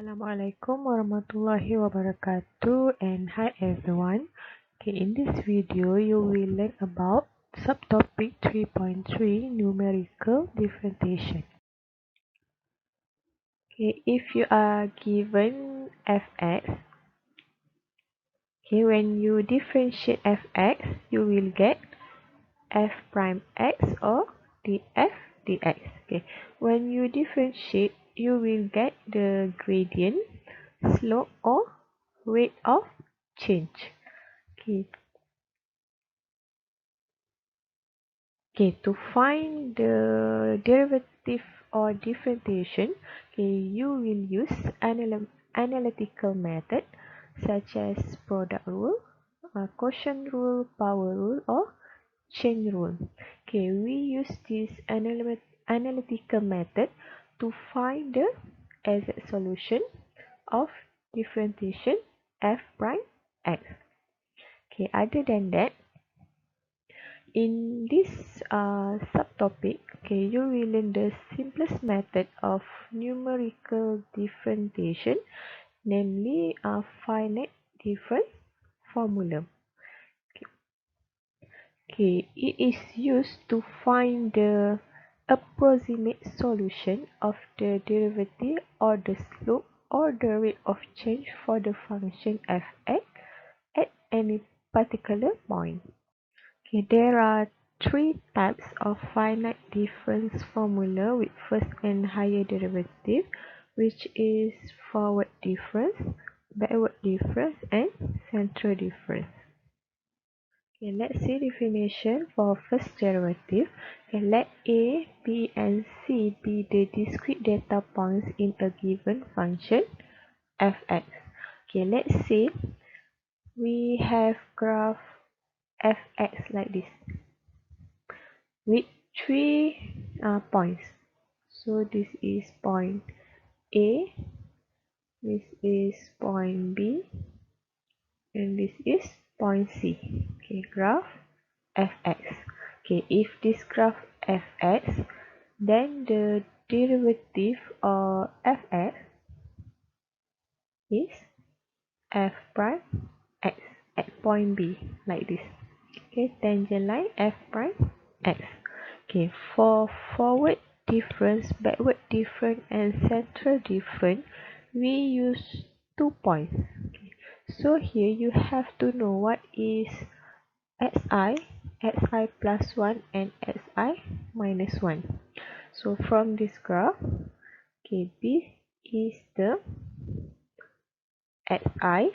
Assalamualaikum warahmatullahi wabarakatuh, and hi everyone. Okay, in this video you will learn about subtopic 3.3 numerical differentiation. Okay, if you are given fx, okay, when you differentiate fx, you will get f prime x or df dx. Okay, when you differentiate, you will get the gradient, slope or rate of change. Okay. Okay, to find the derivative or differentiation, okay, you will use analytical method such as product rule, quotient rule, power rule, or chain rule. Okay, we use this analytical method to find the exact solution of differentiation f prime x. Okay, other than that, in this subtopic, okay, you will learn the simplest method of numerical differentiation, namely a finite difference formula. Okay, it is used to find the approximate solution of the derivative or the slope or the rate of change for the function f(x) at any particular point. Okay, there are three types of finite difference formula with first and higher derivative, which is forward difference, backward difference, and central difference. Okay, let's see definition for first derivative. Okay, let A, B, and C be the discrete data points in a given function fx. Okay, let's say we have graph fx like this with three points. So this is point A, this is point B, and this is point C. Okay, graph fx. Okay, if this graph fx, then the derivative of fx is f prime x at point B like this. Okay, tangent line f prime x. Okay, for forward difference, backward difference, and central difference, we use 2 points. Okay. So here you have to know what is xi plus 1, and xi minus 1. So from this graph, okay, this is the xi,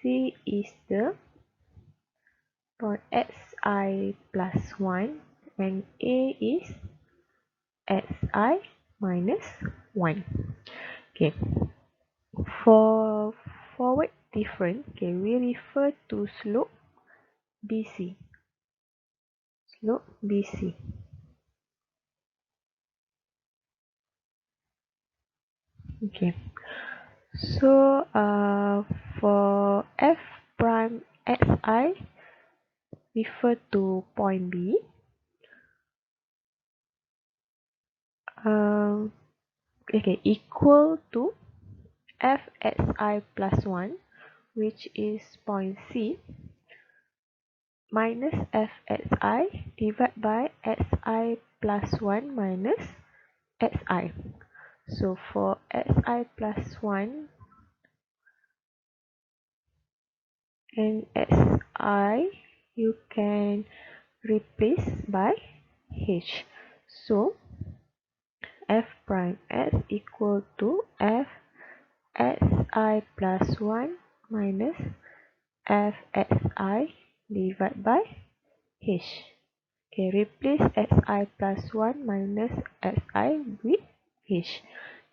c is the point xi plus 1, and a is xi minus 1. Okay, for forward difference, okay, we refer to slope BC. Slope BC. Okay, so for f prime xi refer to point B. Okay, equal to fxi plus 1, which is point C, minus fxi divided by xi plus 1 minus xi. So for xi plus 1 and xi, you can replace by h. So f prime s equal to f xi plus 1 minus fxi divided by h. Okay, replace xi plus 1 minus xi with h.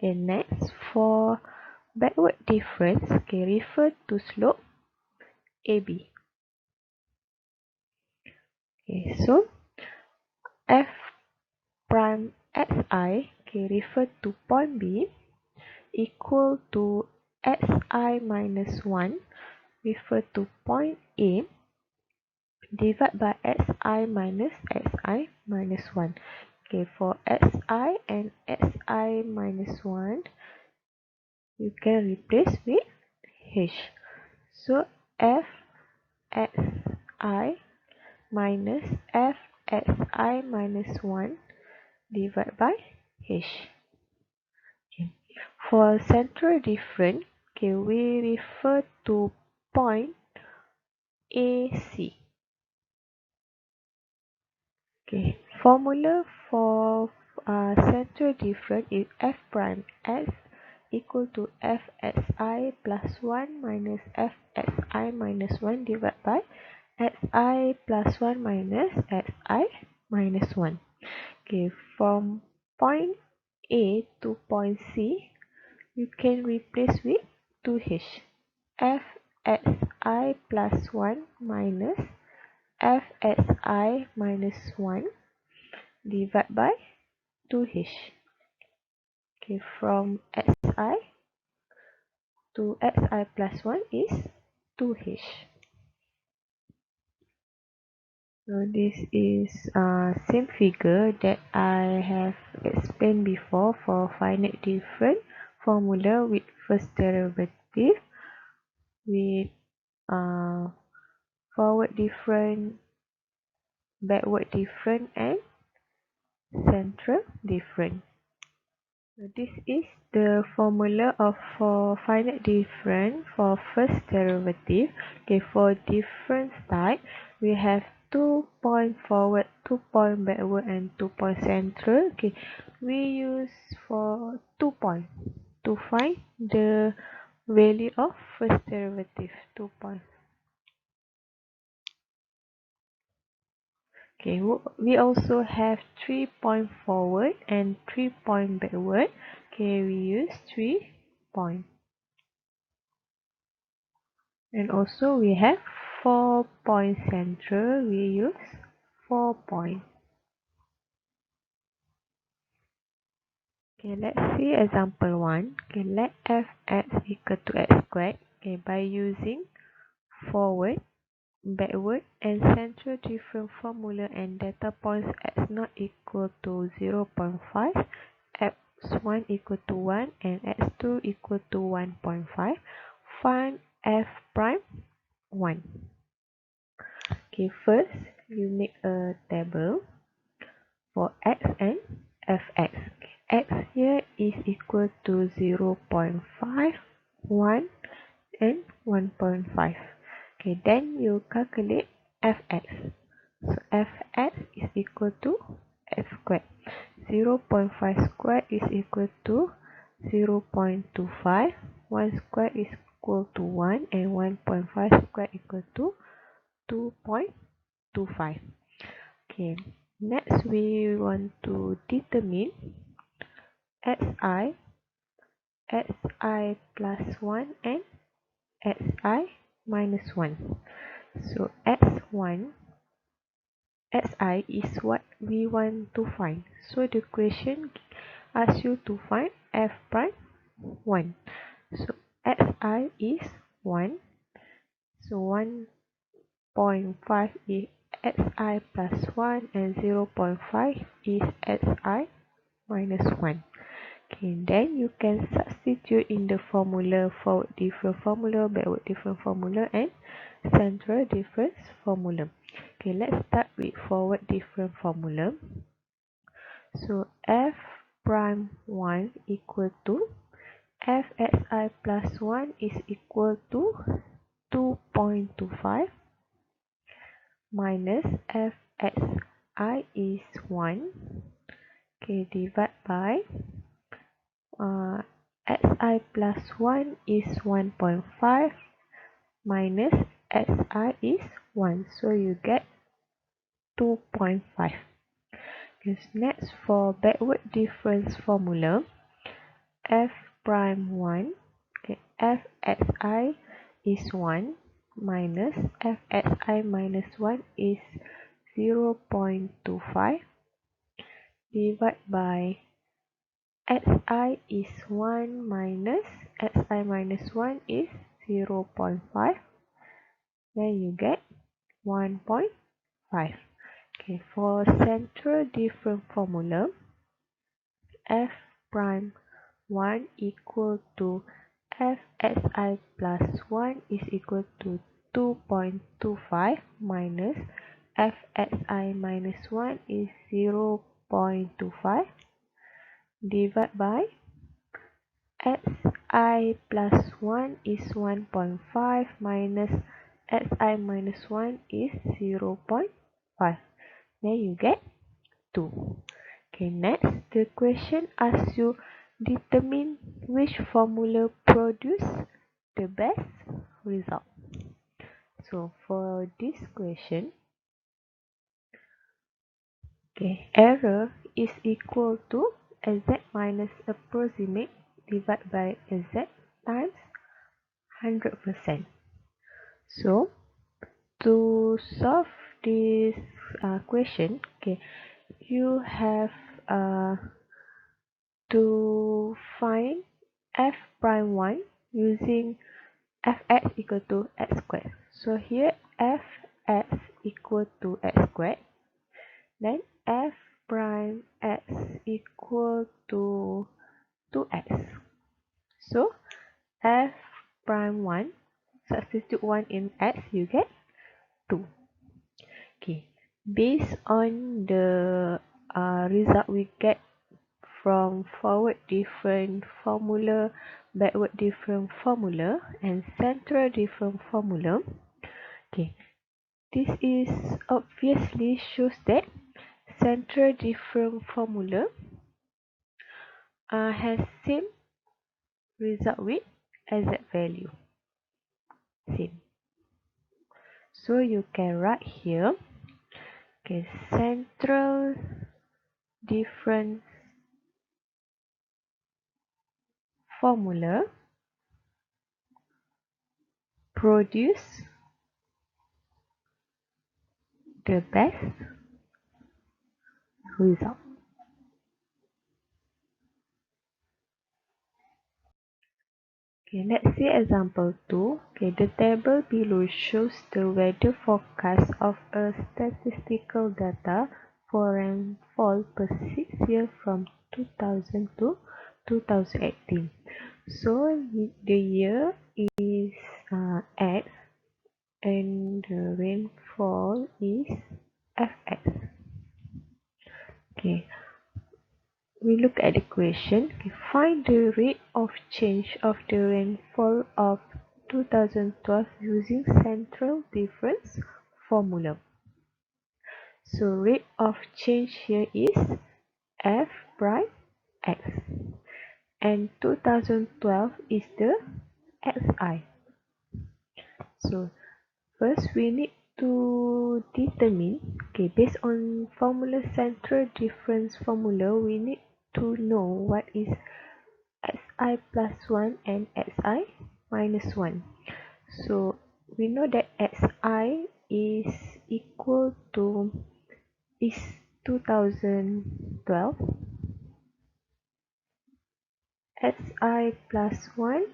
Okay, next for backward difference, okay, refer to slope AB. Okay, so f prime xi, okay, refer to point B, equal to xi minus 1, refer to point A, divided by xi minus xi minus 1. Okay, for xi and xi minus 1, you can replace with h. So fxi minus fxi minus 1 divided by h. Okay. For central difference, okay, we refer to point AC. Okay, formula for central difference is f prime s equal to fxi plus 1 minus fxi minus 1 divided by xi plus 1 minus xi minus 1. Okay, from point A to point C, you can replace with 2h. fxi plus 1 minus fxi minus 1 divided by 2h. Okay, from xi to xi plus 1 is 2h. So this is same figure that I have explained before for finite difference formula with first derivative with uh, forward difference, backward difference and central difference. So this is the formula of for finite difference for first derivative. Okay, for difference type, we have 2 point forward, 2 point backward, and 2 point central. Okay, we use for 2 point to find the value of first derivative. 2 point. Okay, we also have 3 point forward and 3 point backward. Okay, we use 3 point. And also we have 4 point central, we use 4 point. Okay, let's see example 1. Okay, let fx equal to x squared. Okay, by using forward, backward and central difference formula and data points x not equal to 0.5, x1 equal to 1 and x2 equal to 1.5, find f prime 1. Okay, first you make a table for x and fx. X here is equal to 0.5, 1 and 1.5. Okay, then you calculate fx. So fx is equal to x squared. 0.5 squared is equal to 0.25. 1 squared is equal to 1 and 1.5 squared equal to 2.25. Okay, next we want to determine xi, xi plus 1 and xi minus 1. So x1, xi is what we want to find. So the question asks you to find f prime 1. So xi is 1. So 1.5 is xi plus 1 and 0.5 is xi minus 1. Okay, then you can substitute in the formula forward difference formula, backward difference formula and central difference formula. Okay, let's start with forward difference formula. So f prime 1 equal to fxi plus 1 is equal to 2.25 minus fxi is 1. Okay, divide by xi plus 1 is 1.5 minus xi is 1. So you get 2.5. Yes, next for backward difference formula, f prime 1, okay, fxi is 1 minus fxi minus 1 is 0.25 divided by xi is 1 minus xi minus 1 is 0.5. Then you get 1.5. Okay, for central difference formula, f prime 1 equal to fxi plus 1 is equal to 2.25 minus fxi minus 1 is 0.25 divided by xi plus 1 is 1.5 minus xi minus 1 is 0.5. Then you get 2. Okay, next the question asks you determine which formula produce the best result. So for this question, okay, error is equal to z minus approximate divided by z times 100%. So to solve this question, okay, you have to find f prime 1 using fx equal to x squared. So here fx equal to x squared, then f prime x equal to 2x. So f prime 1, substitute 1 in x, you get 2. Okay, based on the result we get from forward different formula, backward different formula, and central different formula. Okay, this is obviously shows that central different formula has same result with exact value. Same. So you can write here, okay, central difference formula produce the best result. Okay, let's see example 2. Okay, the table below shows the weather forecast of a statistical data for rainfall per 6 years from 2000 to 2018. So the year is X and the rainfall is Fx. Okay, we look at the question. Okay, find the rate of change of the rainfall of 2012 using central difference formula. So rate of change here is f prime x, and 2012 is the xi. So first we need to determine, okay, based on formula central difference formula, we need to know what is xi plus 1 and xi minus 1. So we know that xi is equal to is 2012, xi plus 1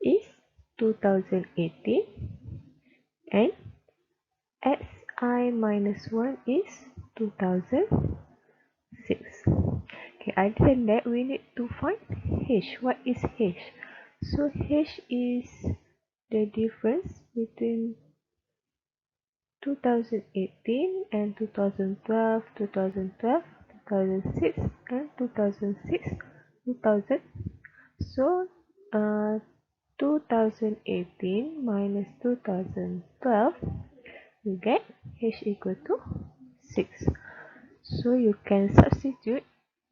is 2018, and xi minus 1 is 2006. Okay, other than that, we need to find h. What is h? So h is the difference between 2018 and 2012, 2012, 2006, and 2006, 2000. So 2018 minus 2012, you get h equal to 6. So you can substitute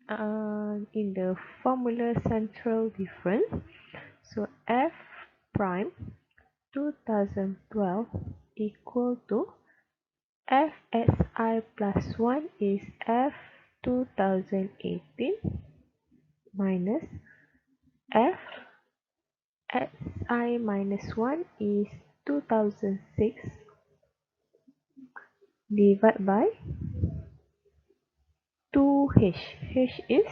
in the formula central difference. So f prime 2012 equal to fxi plus 1 is f 2018 minus f xi minus 1 is 2006 divided by 2h. h is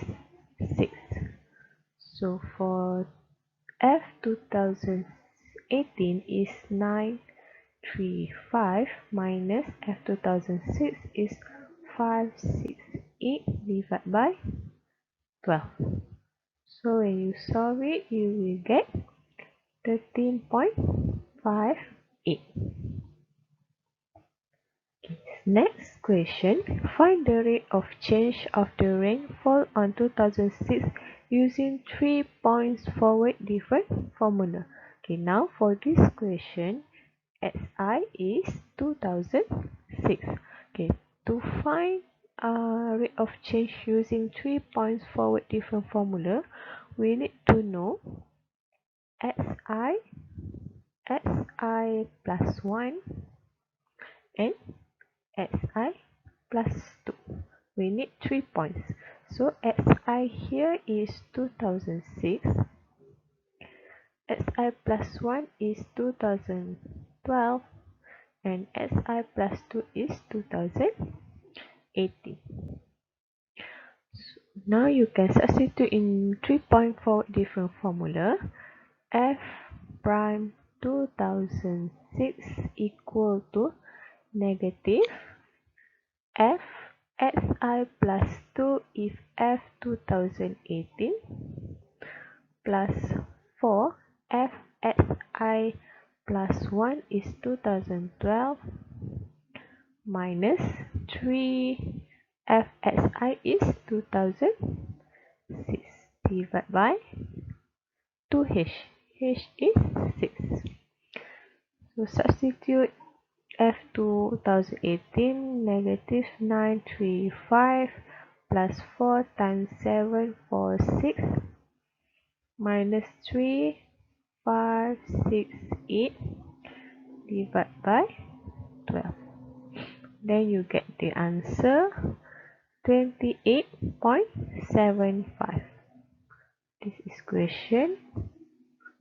6. So for f 2018 is 935 minus f 2006 is 568 divided by 12. So when you solve it, you will get 13.58. Next question. Find the rate of change of the rainfall on 2006 using 3 points forward different formula. Okay, now for this question, SI is 2006. Okay, to find rate of change using 3 points forward different formula, we need to know SI, SI plus 1 and SI plus 2. We need 3 points. So SI here is 2006. SI plus 1 is 2012. And SI plus 2 is 2018. So now you can substitute in 3.4 different formula. F prime 2006 equal to negative F SI plus 2 if F 2018 plus 4 F SI plus 1 is 2012 minus 3 FSI is 2006 divided by 2H. H is 6. So substitute F 2018 negative 935 plus 4 times 746 minus 3568 divided by 12. Then you get the answer 28.75.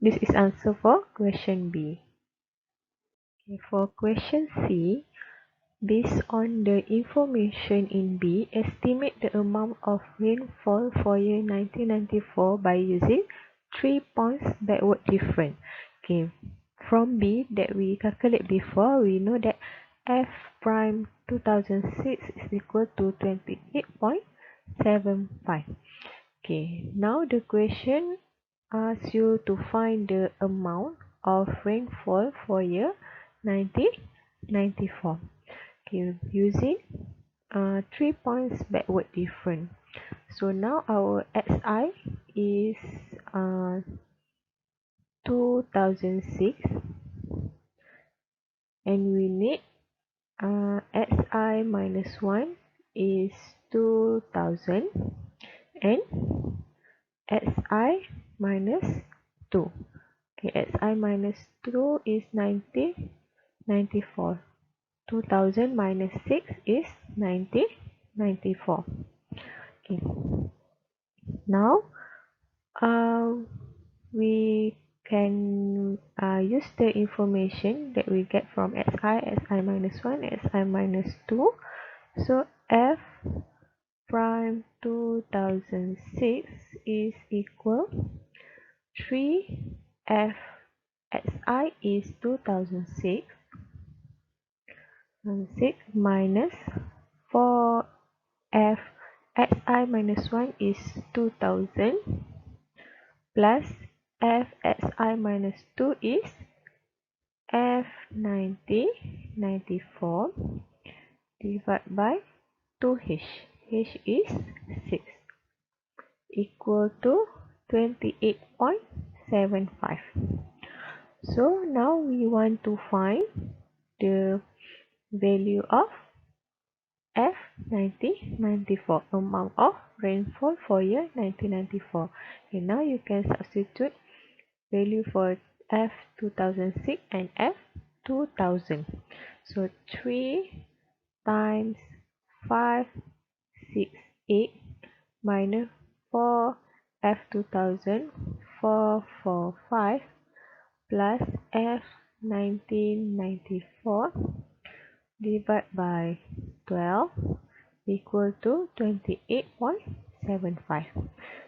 This is answer for question B. Okay, for question C, based on the information in B, estimate the amount of rainfall for year 1994 by using 3 points backward difference. Okay, from B that we calculate before, we know that F prime 2006 is equal to 28.75. Okay, now the question asks you to find the amount of rainfall for year 1994. Okay, using 3 points backward difference. So now our SI is 2006 and we need SI minus 1 is 2000 and SI minus 2. Okay, SI minus 2 is 94. 2000 minus 6 is 94. Okay. Now we can use the information that we get from SI minus 1, SI minus 2. So F prime 2006 is equal 3 F SI is 2006 minus 4 F SI minus 1 is 2000 plus F SI minus 2 is F 94 divided by 2H. H is 6 equal to 28.75. So now we want to find the value of F 1994, amount of rainfall for year 1994. Okay, now you can substitute value for F 2006 and F 2000. So 3 times 568 minus 4 F 2000 445 plus F 1994 divided by 12 equal to 28.75.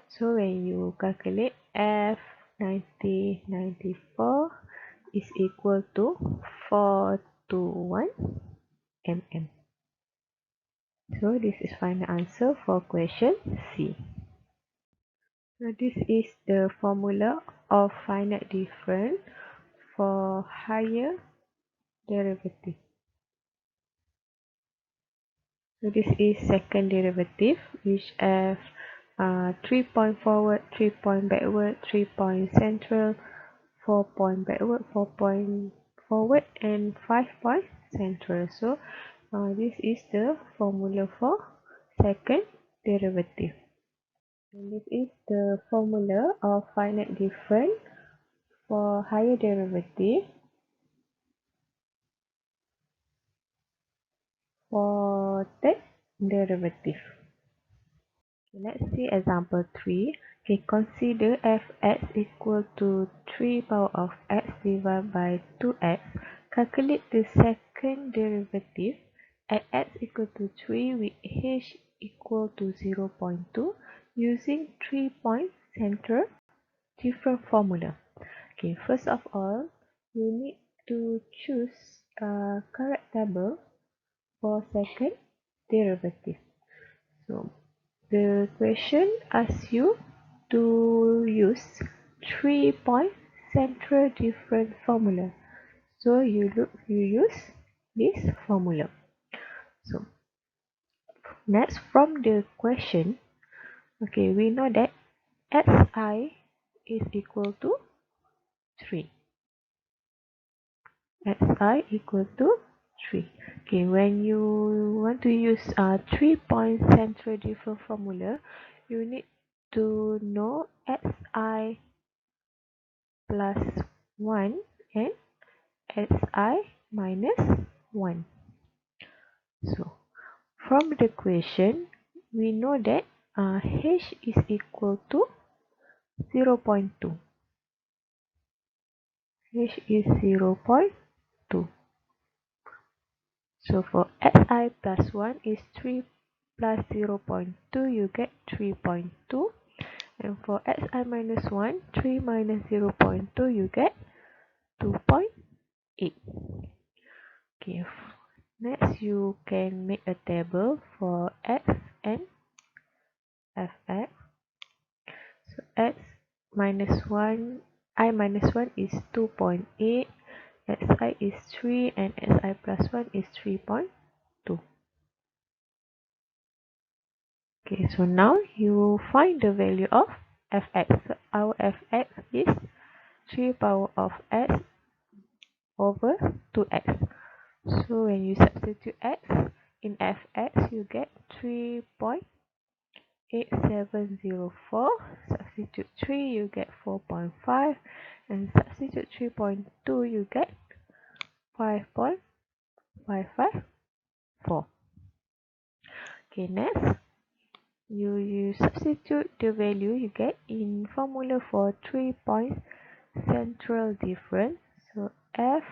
So when you calculate F 1994 is equal to 421 mm. So this is final answer for question C. So this is the formula of finite difference for higher derivative. So this is second derivative, which have 3 point forward, 3 point backward, 3 point central, 4 point backward, 4 point forward, and 5 point central. So this is the formula for second derivative. And this is the formula of finite difference for higher derivative for third derivative. Let's see example 3. Okay, consider fx equal to 3 power of x divided by 2x. Calculate the second derivative at x equal to 3 with h equal to 0.2 using 3-point central difference formula. Okay, first of all, you need to choose a correct table for second derivative. So the question asks you to use 3-point central difference formula. So you use this formula. So next, from the question, okay, we know that xi is equal to 3. Xi equal to 3. Okay, when you want to use 3-point central difference formula, you need to know xi plus 1 and xi minus 1. So from the equation, we know that h is equal to 0.2. H is 0.2. So for xi plus 1 is 3 plus 0.2, you get 3.2. And for xi minus 1, 3 minus 0.2, you get 2.8. Okay, next you can make a table for x and fx. So x minus 1, I minus 1 is 2.8, xi is 3, and xi plus 1 is 3.2. Okay, so now you find the value of fx. So our fx is 3 power of x over 2x. So when you substitute x in fx, you get 3.8704. Substitute 3, you get 4.5. And substitute 3.2, you get 5.554. Okay, next, you substitute the value you get in formula for 3-point central difference. So f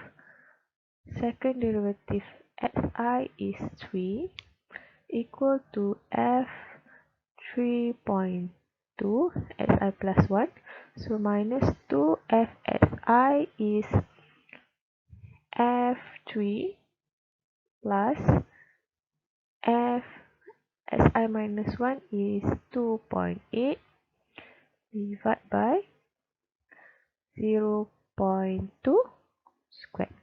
second derivative xi is 3 equal to f 3.2 xi plus 1. So minus 2 fxi is f3 plus f si minus 1 is 2.8 divided by 0.2 squared.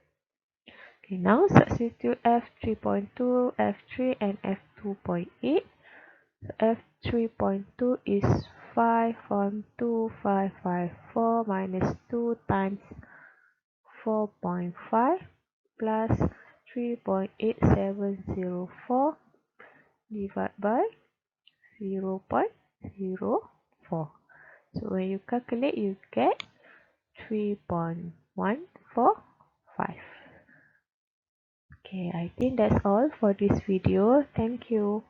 Okay, now substitute f3.2, f3 and f2.8. So f3.2 is 5.2554 minus 2 times 4.5 plus 3.8704 divided by 0.04. So when you calculate, you get 3.145. Okay, I think that's all for this video. Thank you.